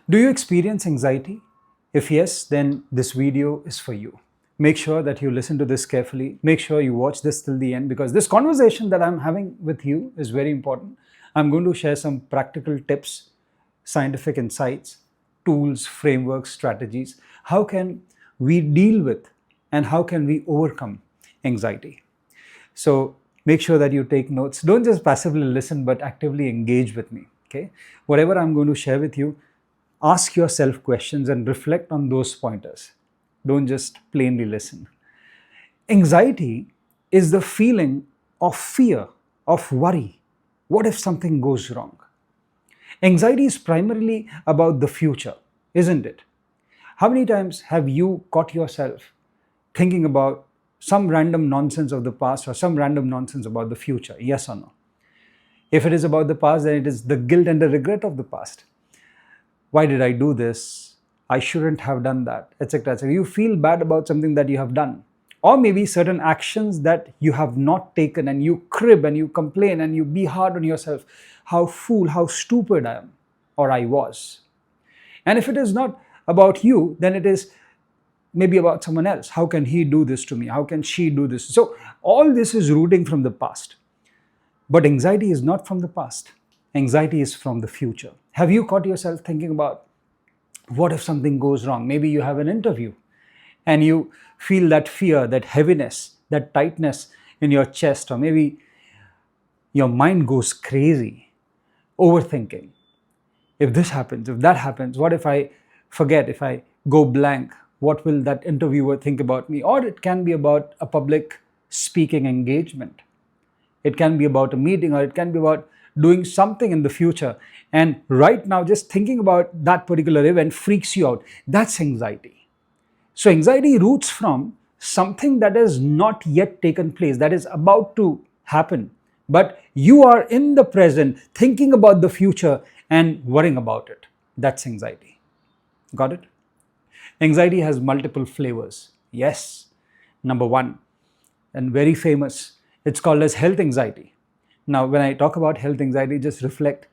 Do you experience anxiety? If yes, then this video is for you. Make sure that you listen to this carefully. Make sure you watch this till the end, because this conversation that I'm having with you is very important. I'm going to share some practical tips, scientific insights, tools, frameworks, strategies. How can we deal with and how can we overcome anxiety? So make sure that you take notes. Don't just passively listen, but actively engage with me. Okay? Whatever I'm going to share with you, ask yourself questions and reflect on those pointers. Don't just plainly listen. Anxiety is the feeling of fear, of worry. What if something goes wrong? Anxiety is primarily about the future, isn't it? How many times have you caught yourself thinking about some random nonsense of the past or some random nonsense about the future? Yes or no? If it is about the past, then it is the guilt and the regret of the past. Why did I do this? I shouldn't have done that, etc. etc. You feel bad about something that you have done. Or maybe certain actions that you have not taken, and you crib and you complain and you be hard on yourself. How fool, how stupid I am, or I was. And if it is not about you, then it is maybe about someone else. How can he do this to me? How can she do this? So all this is rooting from the past. But anxiety is not from the past. Anxiety is from the future. Have you caught yourself thinking about what if something goes wrong? Maybe you have an interview and you feel that fear, that heaviness, that tightness in your chest, or maybe your mind goes crazy, overthinking. If this happens, if that happens, what if I forget, if I go blank? What will that interviewer think about me? Or it can be about a public speaking engagement. It can be about a meeting, or it can be about doing something in the future. And right now, just thinking about that particular event freaks you out. That's anxiety. So anxiety roots from something that has not yet taken place, that is about to happen. But you are in the present, thinking about the future and worrying about it. That's anxiety. Got it? Anxiety has multiple flavors. Yes. Number one, and very famous, it's called as health anxiety. Now, when I talk about health anxiety, just reflect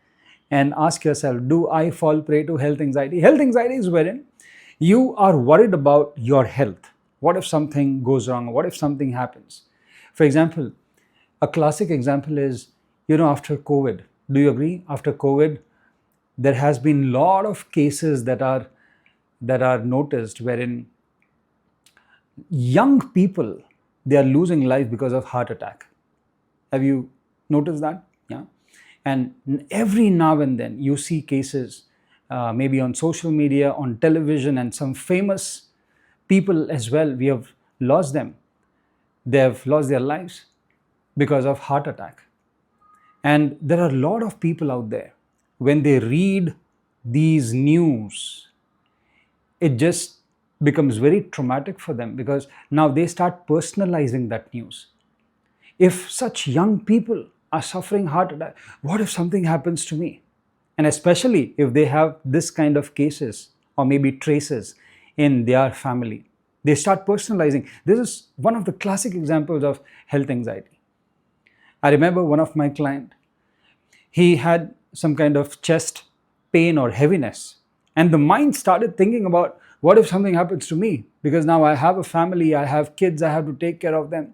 and ask yourself, do I fall prey to health anxiety? Health anxiety is wherein you are worried about your health. What if something goes wrong? What if something happens? For example, a classic example is, after COVID. Do you agree? After COVID, there has been a lot of cases that are noticed wherein young people, they are losing life because of heart attack. Have you noticed that? Yeah. And every now and then you see cases, maybe on social media, on television, and some famous people as well. We have lost them. They have lost their lives because of heart attack. And there are a lot of people out there, when they read these news, it just becomes very traumatic for them, because now they start personalizing that news. If such young people are suffering heart attack, what if something happens to me? And especially if they have this kind of cases or maybe traces in their family, they start personalizing. This is one of the classic examples of health anxiety. I remember one of my clients, he had some kind of chest pain or heaviness, and the mind started thinking about, what if something happens to me? Because now I have a family, I have kids, I have to take care of them.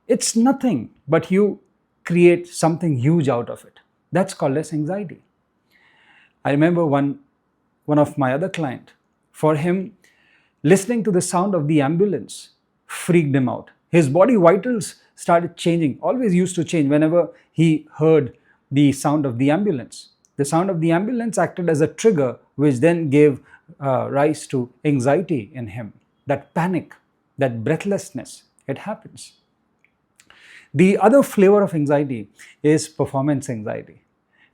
It's nothing, but you create something huge out of it. That's called as anxiety. I remember one of my other client, for him, listening to the sound of the ambulance freaked him out. His body vitals started changing, always used to change whenever he heard the sound of the ambulance. The sound of the ambulance acted as a trigger, which then gave rise to anxiety in him. That panic, that breathlessness, it happens. The other flavor of anxiety is performance anxiety.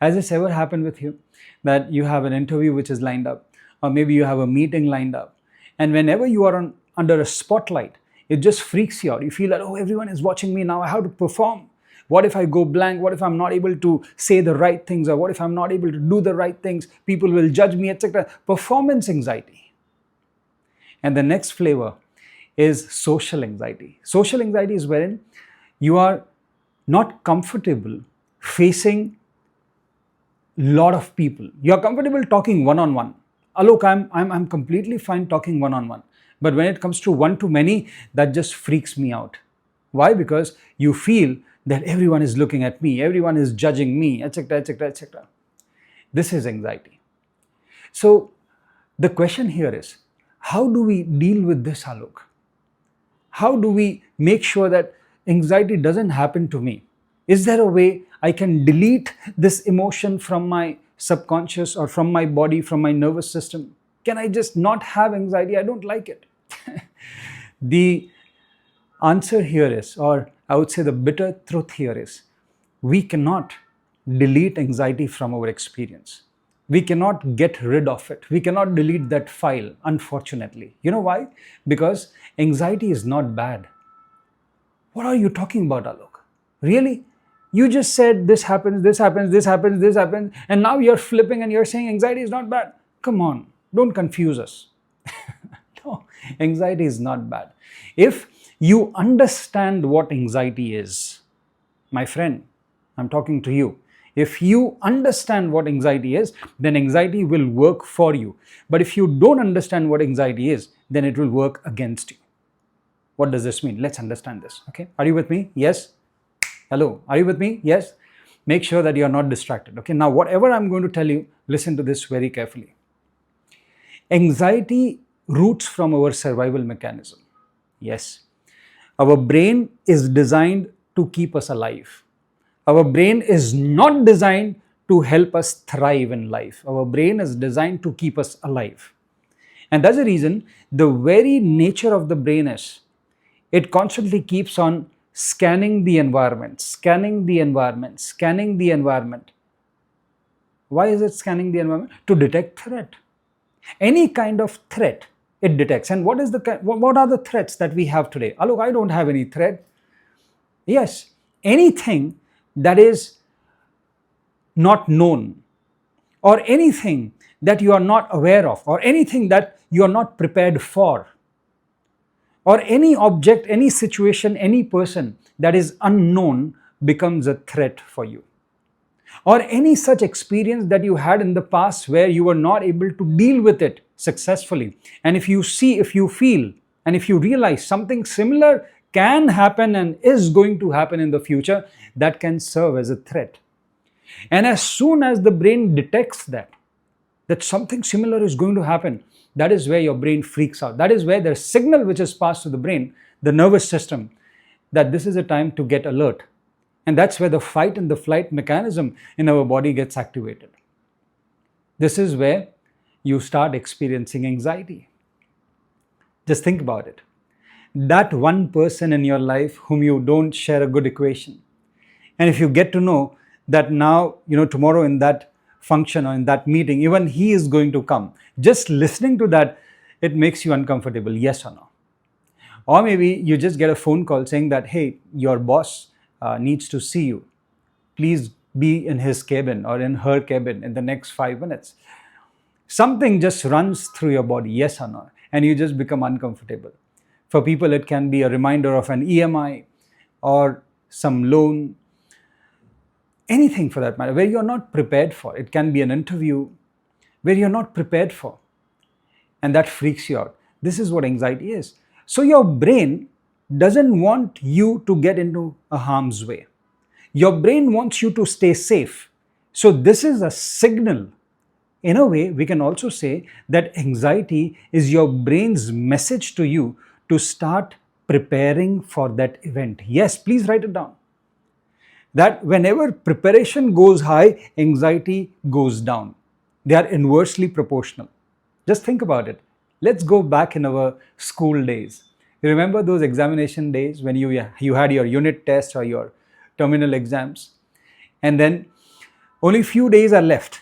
Has this ever happened with you, that you have an interview which is lined up, or maybe you have a meeting lined up, and whenever you are under a spotlight, it just freaks you out. You feel that, oh, everyone is watching me now, I have to perform. What if I go blank? What if I'm not able to say the right things? Or what if I'm not able to do the right things? People will judge me, etc. Performance anxiety. And the next flavor is social anxiety. Social anxiety is wherein you are not comfortable facing a lot of people. You are comfortable talking one-on-one, Look, I'm completely fine talking one on one. But when it comes to one to many, that just freaks me out. Why? Because you feel that everyone is looking at me, everyone is judging me, etc., etc., etc. This is anxiety. So the question here is, how do we deal with this, Alok? How do we make sure that anxiety doesn't happen to me? Is there a way I can delete this emotion from my subconscious or from my body, from my nervous system? Can I just not have anxiety? I don't like it. The answer here is, or I would say the bitter truth here is, we cannot delete anxiety from our experience. We cannot get rid of it. We cannot delete that file, unfortunately. You know why? Because anxiety is not bad. What are you talking about, Alok? Really? You just said this happens, this happens, this happens, this happens, and now you're flipping and you're saying anxiety is not bad. Come on, don't confuse us. No, anxiety is not bad. If you understand what anxiety is, my friend, I'm talking to you. If you understand what anxiety is, then anxiety will work for you. But if you don't understand what anxiety is, then it will work against you. What does this mean? Let's understand this. Okay, are you with me? Yes? Hello, are you with me? Yes? Make sure that you are not distracted. Okay, now whatever I'm going to tell you, listen to this very carefully. Anxiety roots from our survival mechanism. Yes, our brain is designed to keep us alive. Our brain is not designed to help us thrive in life. Our brain is designed to keep us alive. And that's the reason the very nature of the brain is, it constantly keeps on scanning the environment, scanning the environment, scanning the environment. Why is it scanning the environment? To detect threat. Any kind of threat it detects. And what are the threats that we have today? Look, I don't have any threat. Yes, anything that is not known, or anything that you are not aware of, or anything that you are not prepared for, or any object, any situation, any person that is unknown becomes a threat for you. Or any such experience that you had in the past where you were not able to deal with it successfully. And if you see, if you feel, and if you realize something similar can happen and is going to happen in the future, that can serve as a threat. And as soon as the brain detects that something similar is going to happen, that is where your brain freaks out. That is where the signal which is passed to the brain, the nervous system, that this is a time to get alert. And that's where the fight and the flight mechanism in our body gets activated. This is where you start experiencing anxiety. Just think about it. That one person in your life whom you don't share a good equation. And if you get to know that now, tomorrow in that function or in that meeting, even he is going to come, just listening to that, it makes you uncomfortable, yes or no? Or maybe you just get a phone call saying that, hey, your boss needs to see you. Please be in his cabin or in her cabin in the next 5 minutes. Something just runs through your body, yes or no? And you just become uncomfortable. For people, it can be a reminder of an EMI or some loan, anything for that matter, where you're not prepared for. It can be an interview where you're not prepared for. And that freaks you out. This is what anxiety is. So your brain doesn't want you to get into a harm's way. Your brain wants you to stay safe. So this is a signal. In a way, we can also say that anxiety is your brain's message to you to start preparing for that event. Yes, please write it down. That whenever preparation goes high, anxiety goes down. They are inversely proportional. Just think about it. Let's go back in our school days. You remember those examination days when you had your unit test or your terminal exams, and then only few days are left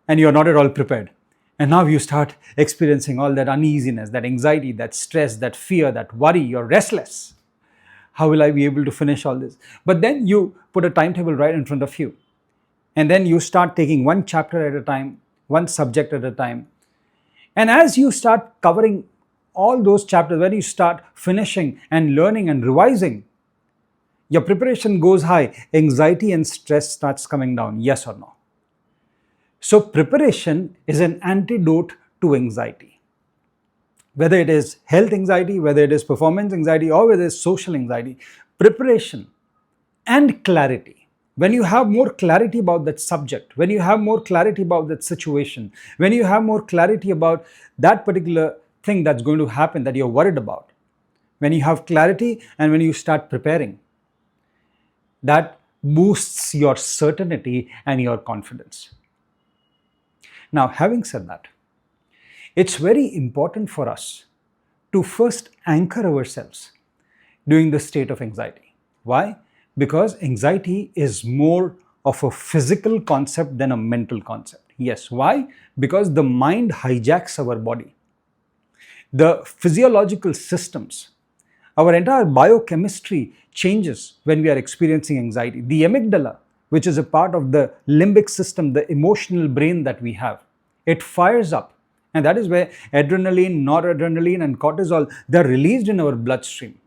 and you're not at all prepared. And now you start experiencing all that uneasiness, that anxiety, that stress, that fear, that worry, you're restless. How will I be able to finish all this? But then you put a timetable right in front of you. And then you start taking one chapter at a time, one subject at a time. And as you start covering all those chapters, when you start finishing and learning and revising, your preparation goes high, anxiety and stress starts coming down, yes or no? So preparation is an antidote to anxiety. Whether it is health anxiety, whether it is performance anxiety, or whether it is social anxiety, preparation and clarity. When you have more clarity about that subject, when you have more clarity about that situation, when you have more clarity about that particular thing that's going to happen that you're worried about, when you have clarity and when you start preparing, that boosts your certainty and your confidence. Now, having said that, it's very important for us to first anchor ourselves during the state of anxiety. Why? Because anxiety is more of a physical concept than a mental concept. Yes, why? Because the mind hijacks our body. The physiological systems, our entire biochemistry changes when we are experiencing anxiety. The amygdala, which is a part of the limbic system, the emotional brain that we have, it fires up. And that is where adrenaline, noradrenaline, and cortisol, they're released in our bloodstream.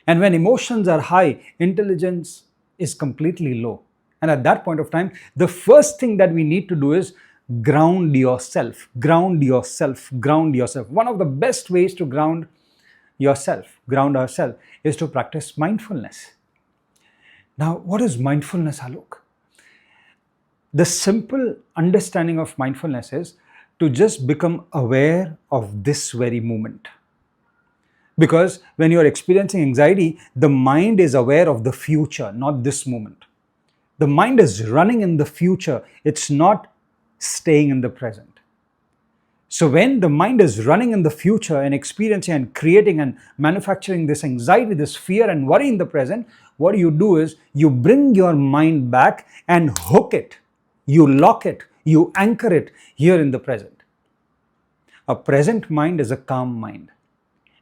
And when emotions are high, intelligence is completely low. And at that point of time, the first thing that we need to do is ground yourself, ground yourself, ground yourself. One of the best ways to ground yourself, ground ourselves, is to practice mindfulness. Now, what is mindfulness, Alok? The simple understanding of mindfulness is to just become aware of this very moment. Because when you are experiencing anxiety, the mind is aware of the future, not this moment. The mind is running in the future, it's not staying in the present. So when the mind is running in the future and experiencing and creating and manufacturing this anxiety, this fear and worry in the present, what you do is you bring your mind back and hook it, you lock it, you anchor it here in the present. A present mind is a calm mind.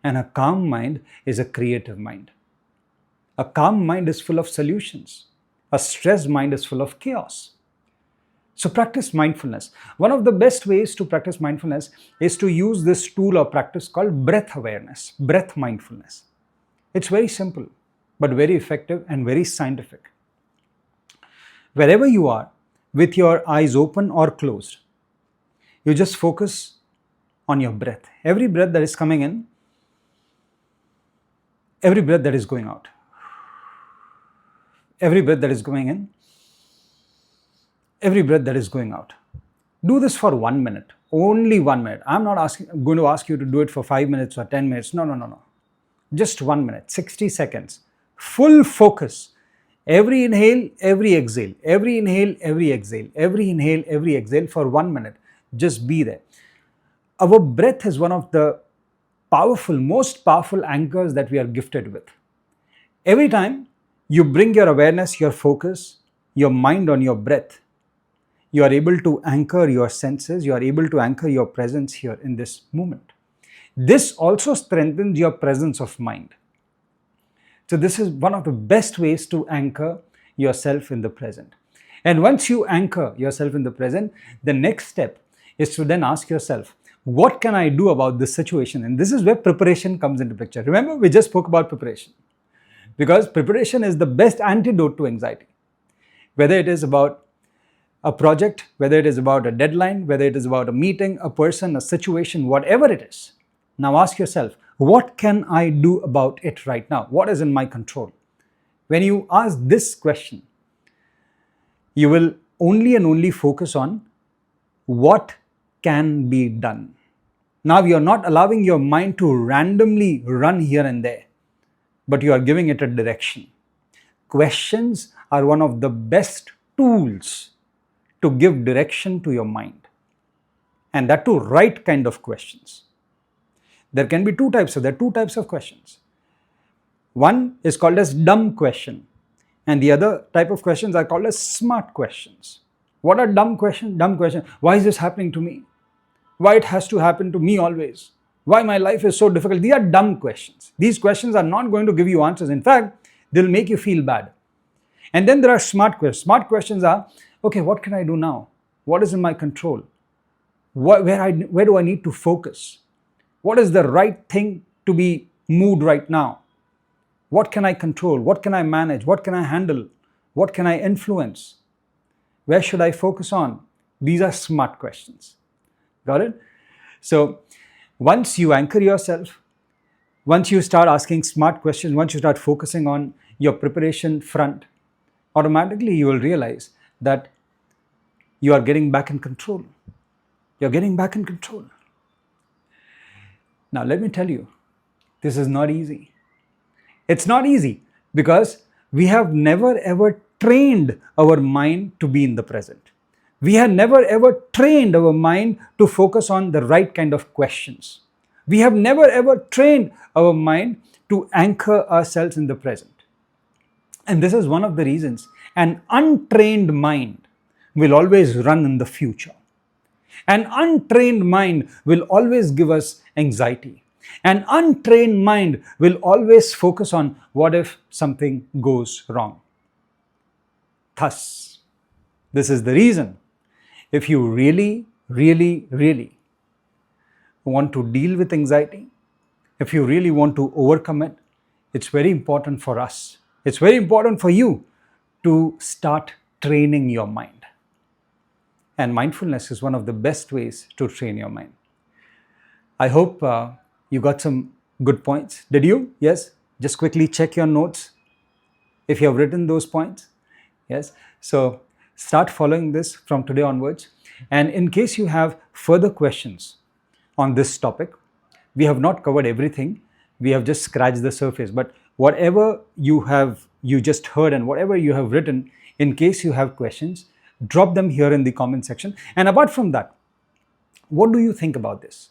And a calm mind is a creative mind. A calm mind is full of solutions. A stressed mind is full of chaos. So practice mindfulness. One of the best ways to practice mindfulness is to use this tool or practice called breath awareness, breath mindfulness. It's very simple, but very effective and very scientific. Wherever you are, with your eyes open or closed, you just focus on your breath. Every breath that is coming in, every breath that is going out. Every breath that is going in, every breath that is going out. Do this for 1 minute, only 1 minute. I'm not going to ask you to do it for 5 minutes or 10 minutes. No. Just 1 minute, 60 seconds. Full focus. Every inhale, every exhale. Every inhale, every exhale. Every inhale, every exhale for 1 minute. Just be there. Our breath is one of the most powerful anchors that we are gifted with. Every time you bring your awareness, your focus, your mind on your breath, you are able to anchor your senses, you are able to anchor your presence here in this moment. This also strengthens your presence of mind. So this is one of the best ways to anchor yourself in the present. And once you anchor yourself in the present, the next step is to then ask yourself, what can I do about this situation? And this is where preparation comes into picture. Remember, we just spoke about preparation. Because preparation is the best antidote to anxiety. Whether it is about a project, whether it is about a deadline, whether it is about a meeting, a person, a situation, whatever it is. Now ask yourself, what can I do about it right now? What is in my control? When you ask this question, you will only and only focus on what can be done. Now you are not allowing your mind to randomly run here and there, but you are giving it a direction. Questions are one of the best tools to give direction to your mind. And that too, right kind of questions. There can be two types of questions. One is called as dumb question, and the other type of questions are called as smart questions. What are dumb questions? Dumb question. Why is this happening to me? Why it has to happen to me always? Why my life is so difficult? These are dumb questions. These questions are not going to give you answers. In fact, they'll make you feel bad. And then there are smart questions. Smart questions are, okay, what can I do now? What is in my control? Where do I need to focus? What is the right thing to be moved right now? What can I control? What can I manage? What can I handle? What can I influence? Where should I focus on? These are smart questions. Got it? So once you anchor yourself, once you start asking smart questions, once you start focusing on your preparation front, automatically you will realize that you are getting back in control. You're getting back in control. Now, let me tell you, this is not easy. It's not easy because we have never ever trained our mind to be in the present. We have never ever trained our mind to focus on the right kind of questions. We have never ever trained our mind to anchor ourselves in the present. And this is one of the reasons an untrained mind will always run in the future. An untrained mind will always give us anxiety. An untrained mind will always focus on what if something goes wrong. Thus, this is the reason if you really, really, really want to deal with anxiety, if you really want to overcome it, it's very important for us. It's very important for you to start training your mind. And mindfulness is one of the best ways to train your mind. I hope you got some good points. Did you? Yes? Just quickly check your notes if you have written those points. Yes? So start following this from today onwards. And in case you have further questions on this topic, we have not covered everything. We have just scratched the surface. But whatever you just heard and whatever you have written, in case you have questions, drop them here in the comment section. And apart from that, what do you think about this?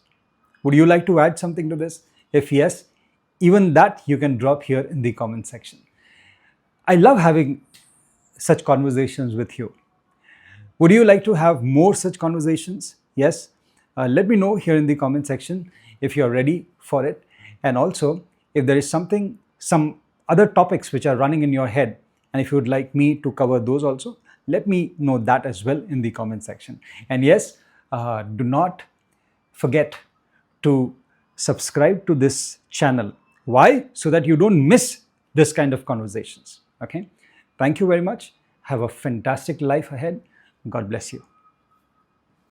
Would you like to add something to this? If yes, even that you can drop here in the comment section. I love having such conversations with you. Would you like to have more such conversations? Yes. Let me know here in the comment section if you're ready for it. And also, if there is some other topics which are running in your head, and if you would like me to cover those also, let me know that as well in the comment section. And yes, do not forget to subscribe to this channel. Why? So that you don't miss this kind of conversations. Okay. Thank you very much. Have a fantastic life ahead. God bless you.